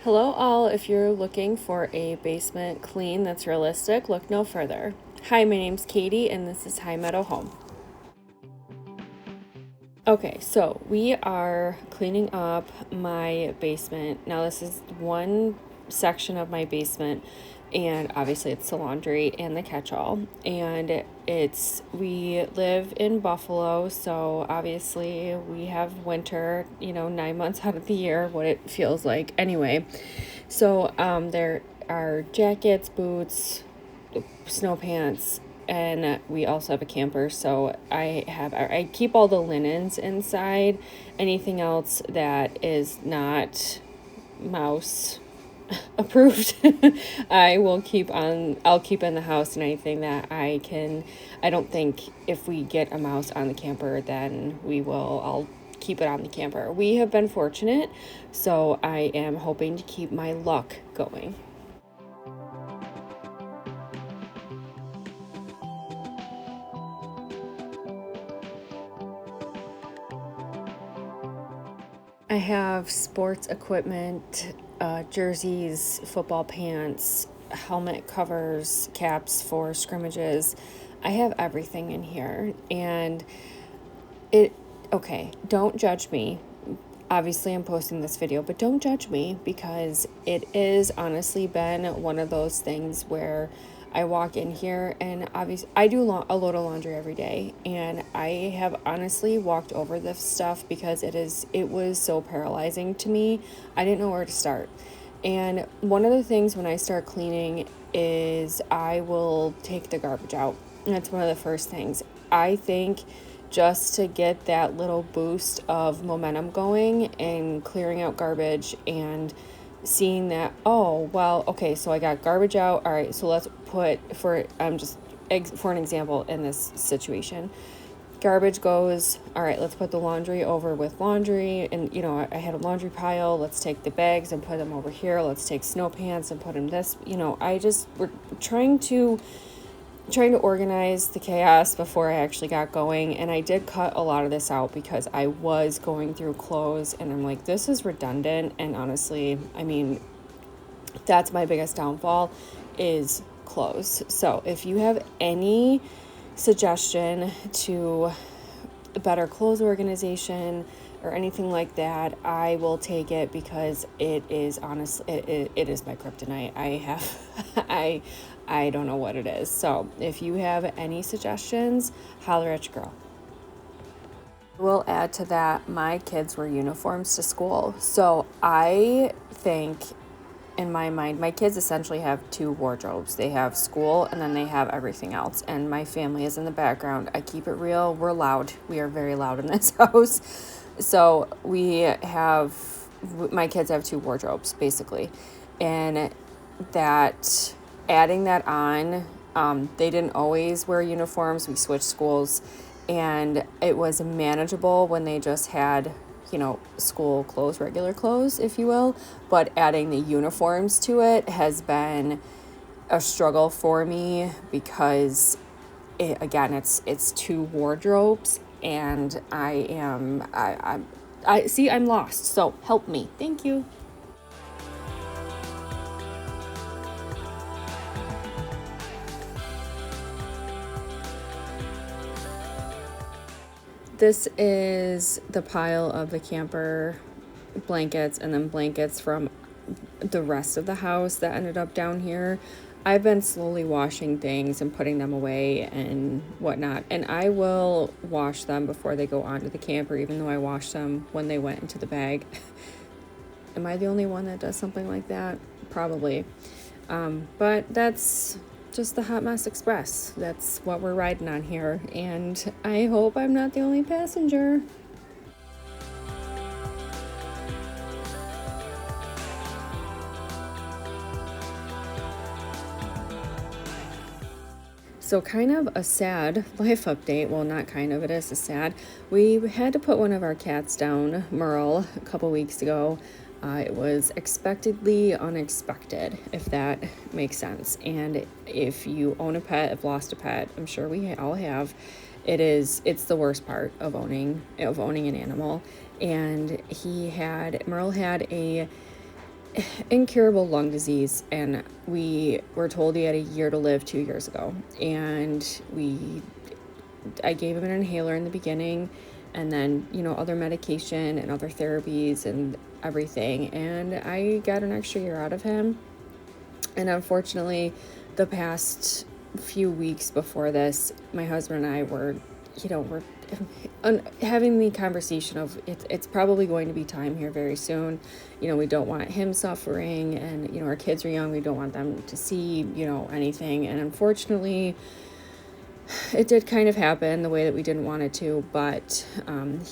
Hello all, if you're looking for a basement clean that's realistic, look no further. Hi, my name's Katie and this is High Meadow Home. Okay, so we are cleaning up my basement. Now this is one section of my basement, and obviously it's the laundry and the catch-all, and we live in Buffalo, so obviously we have winter, 9 months out of the year, what it feels like anyway. So there are jackets, boots, snow pants, and we also have a camper. So I keep all the linens inside. Anything else that is not mouse approved, I'll keep in the house, and anything that I don't think if we get a mouse on the camper, then I'll keep it on the camper. We have been fortunate, so I am hoping to keep my luck going. I have sports equipment, jerseys, football pants, helmet covers, caps for scrimmages. I have everything in here. And okay, don't judge me. Obviously, I'm posting this video, but don't judge me, because it is honestly been one of those things where I walk in here, and obviously I do a load of laundry every day, and I have honestly walked over this stuff because it was so paralyzing to me. I didn't know where to start. And one of the things when I start cleaning is I will take the garbage out. And that's one of the first things. I think just to get that little boost of momentum going and clearing out garbage and seeing that, oh, well, okay, so I got garbage out. All right, so let's put, for an example in this situation, garbage goes, all right, let's put the laundry over with laundry. And, I had a laundry pile. Let's take the bags and put them over here. Let's take snow pants and put them this, we're trying to organize the chaos before I actually got going. And I did cut a lot of this out because I was going through clothes, and I'm like, this is redundant. And honestly, that's my biggest downfall is clothes. So if you have any suggestion to better clothes organization or anything like that, I will take it, because it is honestly, it is my kryptonite. I don't know what it is. So if you have any suggestions, holler at your girl. We'll add to that, my kids wear uniforms to school. So I think, in my mind, my kids essentially have two wardrobes. They have school, and then they have everything else. And my family is in the background. I keep it real. We're loud. We are very loud in this house. So my kids have two wardrobes, basically. And adding that on, they didn't always wear uniforms. We switched schools, and it was manageable when they just had, school clothes, regular clothes, if you will. But adding the uniforms to it has been a struggle for me, because it's two wardrobes, and I see, I'm lost. So help me. Thank you. This is the pile of the camper blankets, and then blankets from the rest of the house that ended up down here. I've been slowly washing things and putting them away and whatnot, and I will wash them before they go onto the camper, even though I washed them when they went into the bag. Am I the only one that does something like that? Probably. But that's just the Hot Mess Express. That's what we're riding on here, and I hope I'm not the only passenger. So kind of a sad life update. Well, not kind of, it is a sad. We had to put one of our cats down, Merle, a couple weeks ago. It was expectedly unexpected, if that makes sense. And if you own a pet, have lost a pet, I'm sure we all have, it's the worst part of owning an animal. And Merle had a incurable lung disease, and we were told he had a year to live 2 years ago. And I gave him an inhaler in the beginning, and then, other medication and other therapies and everything. And I got an extra year out of him. And unfortunately, the past few weeks before this, my husband and I were having the conversation of it's probably going to be time here very soon. We don't want him suffering, and, our kids are young. We don't want them to see, anything. And unfortunately, it did kind of happen the way that we didn't want it to, but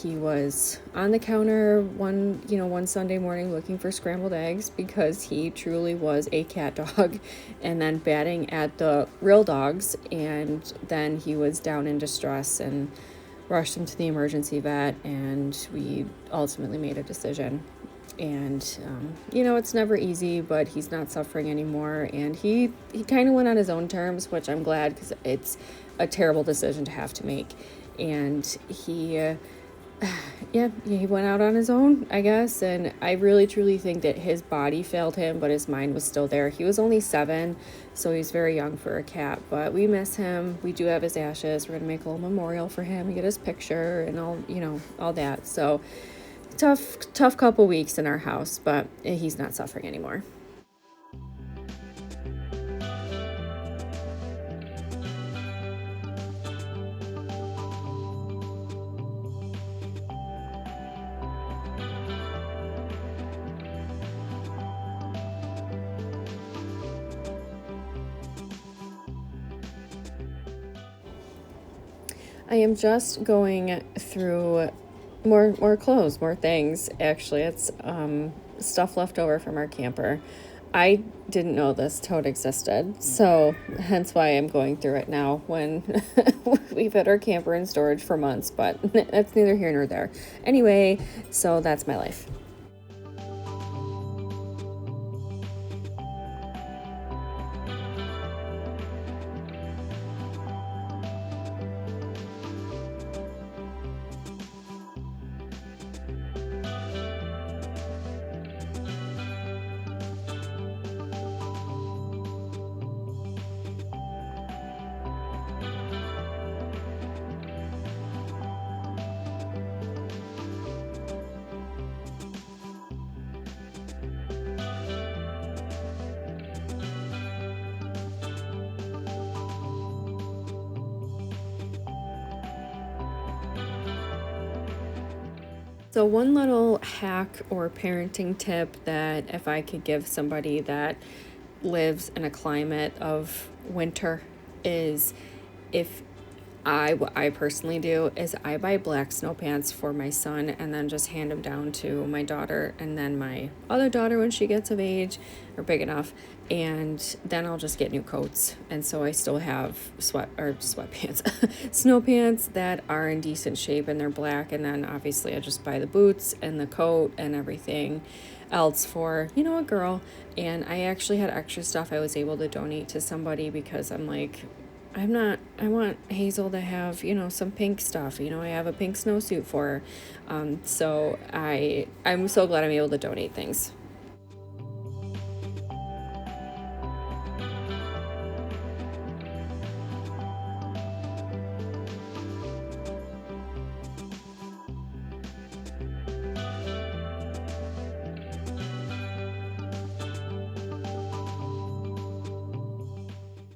he was on the counter one Sunday morning looking for scrambled eggs because he truly was a cat dog, and then batting at the real dogs, and then he was down in distress and rushed him to the emergency vet, and we ultimately made a decision. And it's never easy, but he's not suffering anymore, and he kind of went on his own terms, which I'm glad, because it's a terrible decision to have to make. And he went out on his own, I guess. And I really truly think that his body failed him, but his mind was still there. He was only 7, so he's very young for a cat, but we miss him. We do have his ashes. We're gonna make a little memorial for him and get his picture and all that. So tough couple weeks in our house, but he's not suffering anymore. I am just going through more clothes, more things. Actually, it's stuff left over from our camper. I didn't know this tote existed, so hence why I'm going through it now when we've had our camper in storage for months, but that's neither here nor there. Anyway, so that's my life. So one little hack or parenting tip that if I could give somebody that lives in a climate of winter is, if what I personally do is I buy black snow pants for my son and then just hand them down to my daughter and then my other daughter when she gets of age or big enough, and then I'll just get new coats. And so I still have sweatpants, snow pants that are in decent shape and they're black, and then obviously I just buy the boots and the coat and everything else for, a girl. And I actually had extra stuff I was able to donate to somebody because I'm like, I want Hazel to have, some pink stuff. I have a pink snowsuit for her. So I'm so glad I'm able to donate things.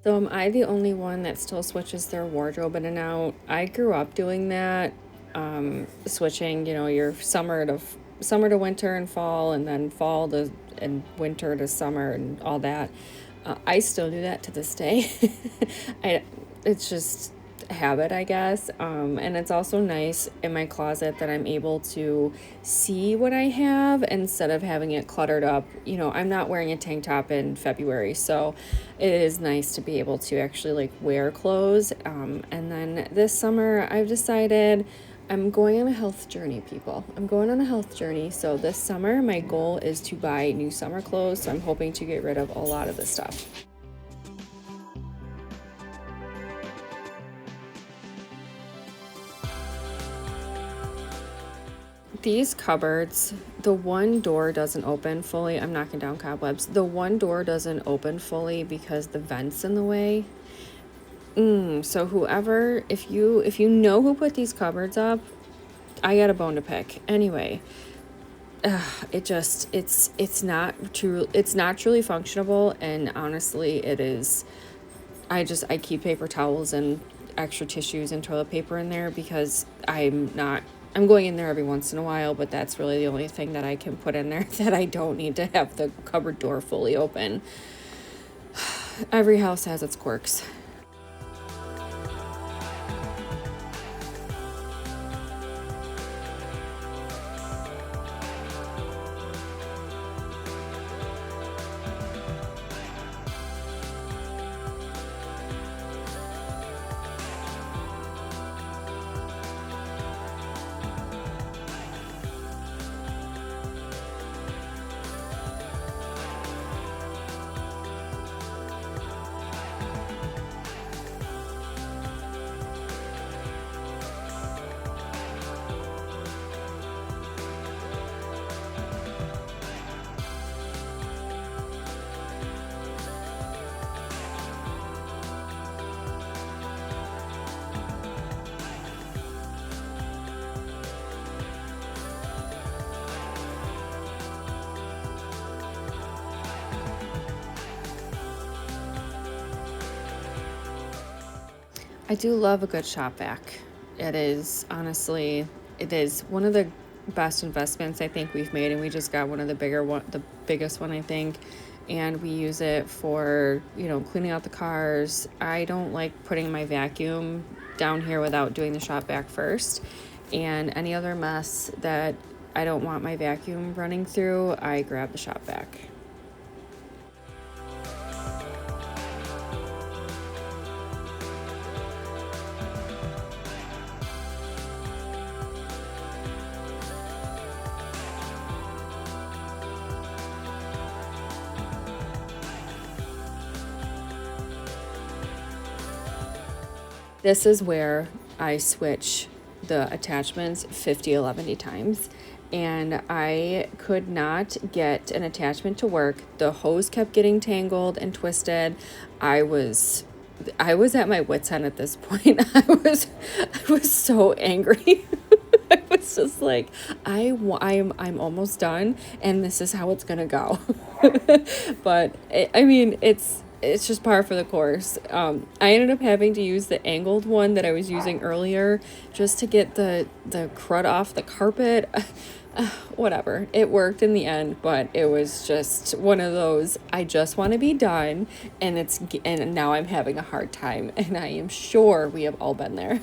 So am I the only one that still switches their wardrobe in and out? I grew up doing that, switching, your summer to winter and fall, and then fall to and winter to summer and all that. I still do that to this day. It's just habit, I guess. And it's also nice in my closet that I'm able to see what I have instead of having it cluttered up. I'm not wearing a tank top in February, so it is nice to be able to actually wear clothes. And then this summer I've decided I'm going on a health journey, people. I'm going on a health journey. So this summer my goal is to buy new summer clothes. So I'm hoping to get rid of a lot of this stuff. these cupboards, the one door doesn't open fully. I'm knocking down cobwebs. The one door doesn't open fully because the vent's in the way. So whoever, if you know who put these cupboards up, I got a bone to pick. Anyway, it's not truly functional, and honestly, it is. I keep paper towels and extra tissues and toilet paper in there because I'm going in there every once in a while, but that's really the only thing that I can put in there that I don't need to have the cupboard door fully open. Every house has its quirks. I do love a good shop vac. It is one of the best investments I think we've made, and we just got the biggest one I think, and we use it for, cleaning out the cars. I don't like putting my vacuum down here without doing the shop vac first, and any other mess that I don't want my vacuum running through, I grab the shop vac. This is where I switch the attachments 50 times, and I could not get an attachment to work. The hose kept getting tangled and twisted. I was at my wit's end at this point. I was so angry. I was just like, I'm almost done, and this is how it's gonna go. But it's just par for the course. I ended up having to use the angled one that I was using earlier just to get the crud off the carpet. Whatever. It worked in the end, but it was just one of those, I just want to be done, and now I'm having a hard time, and I am sure we have all been there.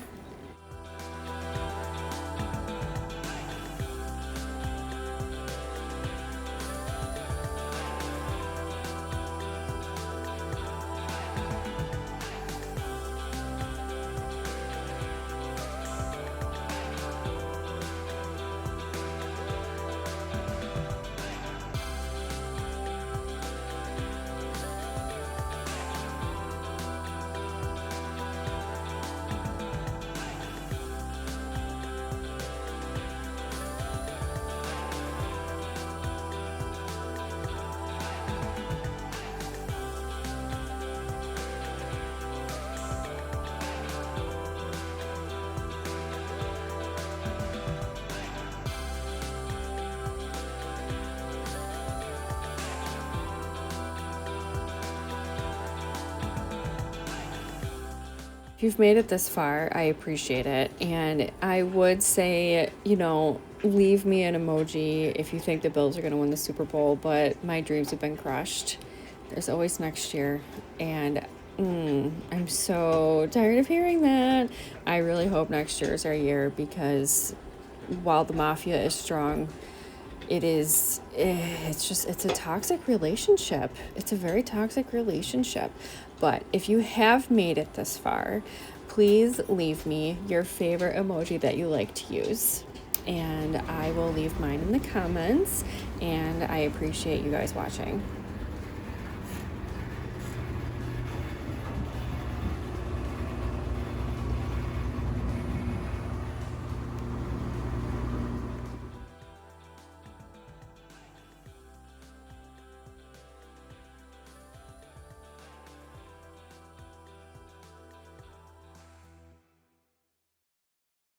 If you've made it this far, I appreciate it. And I would say, leave me an emoji if you think the Bills are going to win the Super Bowl, but my dreams have been crushed. There's always next year. And I'm so tired of hearing that. I really hope next year is our year, because while the mafia is strong, it's a toxic relationship. It's a very toxic relationship. But if you have made it this far, please leave me your favorite emoji that you like to use, and I will leave mine in the comments, and I appreciate you guys watching.